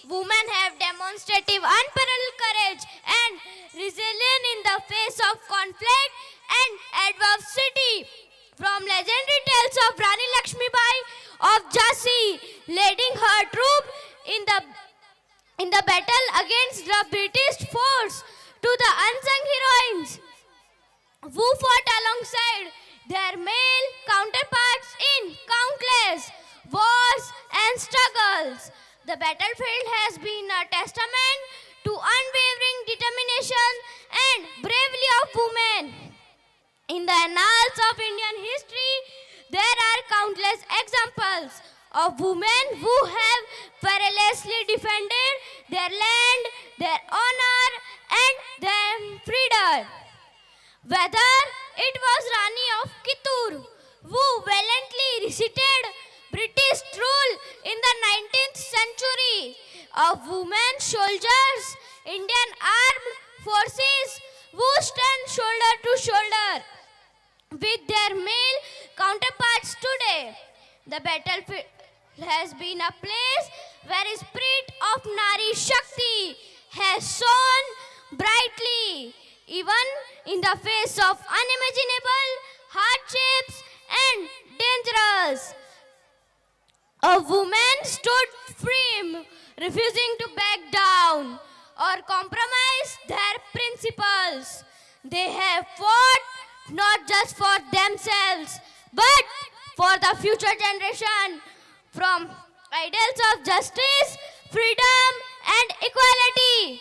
women have demonstrated unparalleled courage and resilience in the face of conflict and adversity. From legendary tales of Rani Lakshmibai of Jhansi leading her troop in the battle against the British force to the unsung heroines who fought alongside their male counterparts in countless wars and struggles. The battlefield has been a testament to unwavering determination and bravery of women. In the annals of Indian history, there are countless examples of women who have fearlessly defended their land, their honor, and their freedom. Whether it was Rani of Kittur, who valiantly resisted British rule in the 19th century, of women soldiers, Indian armed forces who stand shoulder to shoulder with their male counterparts today. The battlefield has been a place where the spirit of Nari Shakti has shone brightly, even in the face of unimaginable hardships and dangers. A woman stood firm, refusing to back down or compromise their principles. They have fought not just for themselves, but for the future generation, from ideals of justice, freedom and equality.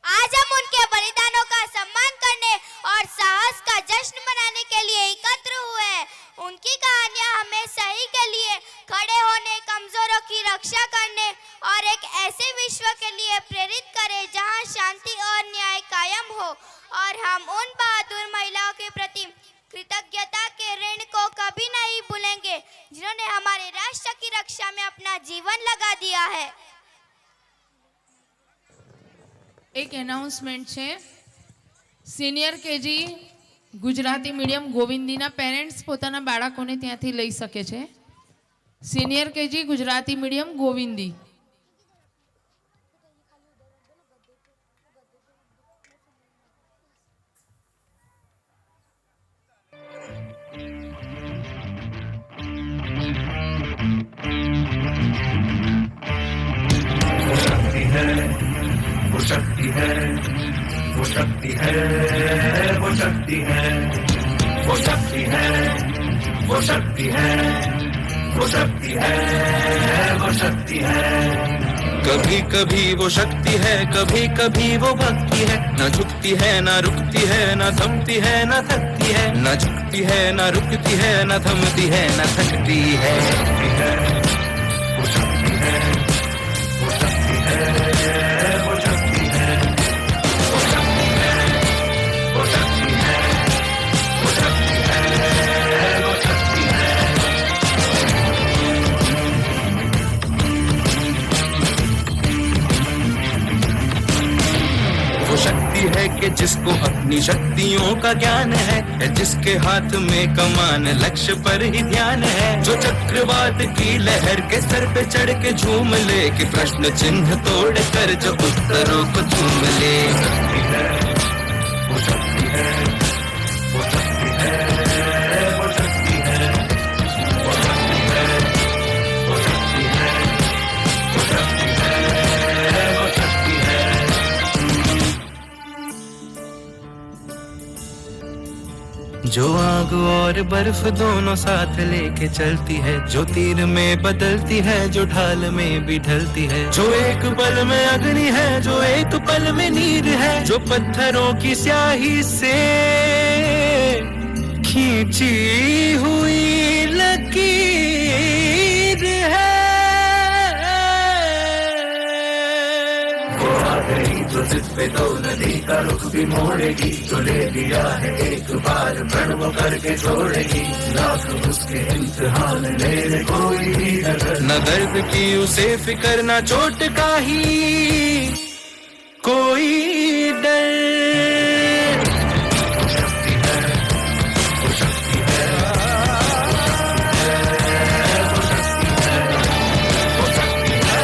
आज हम उनके बलिदानों का सम्मान करने और साहस का जश्न मनाने के लिए एकत्र हुए हैं। उनकी कहानियां हमें सही के लिए खड़े होने, कमजोरों की रक्षा करने और एक ऐसे विश्व के लिए प्रेरित करे जहां शांति और न्याय कायम हो। और हम उन बहादुर महिलाओं के प्रति कृतज्ञता के ऋण को कभी नहीं भूलेंगे जिन्होंने हमारे राष्ट्र की रक्षा में अपना जीवन लगा दिया है। एक એનાઉન્સમેન્ટ છે સિનિયર કેજી ગુજરાતી મીડિયમ ગોવિંદીના પેરેન્ટ્સ પોતાના બાળકોને ત્યાંથી લઈ શકે છે senior KG Gujarati medium Govindi वो शक्ति है, वो शक्ति है, वो शक्ति है, वो शक्ति है, वो शक्ति है, वो शक्ति है, वो शक्ति है। कभी कभी वो शक्ति है, कभी कभी वो भक्ति है। न झुकती है, न रुकती है, न थमती है, न थकती है। न झुकती है, न रुकती है, न थमती है, न थकती है। वो शक्ति है, वो शक्ति है, वो शक्ति है, वो शक्ति है, वो शक्ति है, वो शक्ति है, वो शक्ति है। वो शक्ति है कि जिसको अपनी शक्तियों का ज्ञान है, जिसके हाथ में कमान लक्ष्य पर ही ध्यान है। जो चक्रवात की लहर के सर पे चढ़ के झूम ले, कि प्रश्न चिन्ह तोड़ कर जो उत्तरों को चूम ले। वो शक्ति है, वो शक्ति है, वो शक्ति है, वो शक्ति है, वो शक्ति है, वो शक्ति है, वो शक्ति है। जो आग और बर्फ दोनों साथ लेके चलती है, जो तीर में बदलती है, जो ढाल में भी ढलती है। जो एक पल में अग्नि है, जो एक पल में नीर है। जो पत्थरों की स्याही से खींची हुई लकीर है। वो आ गई जो जिस पे तो नदी का रुख भी मोड़ेगी। जो ले लिया है एक बार प्रण वो करके छोड़ेगी। लाख उसके इम्तिहान मेरे कोई भी न दर्द की उसे फिकर, न चोट का ही कोई डर। वो शक्ति है, वो शक्ति है, वो शक्ति है, वो शक्ति है, वो शक्ति है।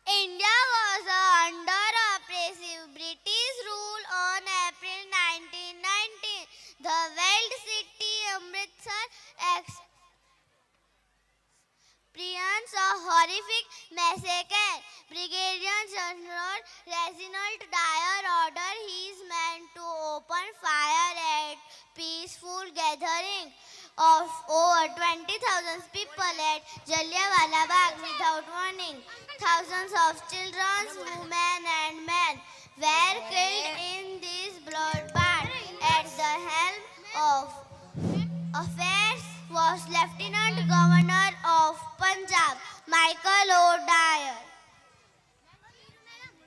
India was under oppressive British rule on April 1919. The walled city Amritsar experienced a horrific massacre. Brigadier General Reginald Dyer ordered his men to open fire at peaceful gathering of over 20,000 people at Jallianwala Bagh without warning. Thousands of children, women and men were killed in this bloodbath. At the helm of affairs was Lieutenant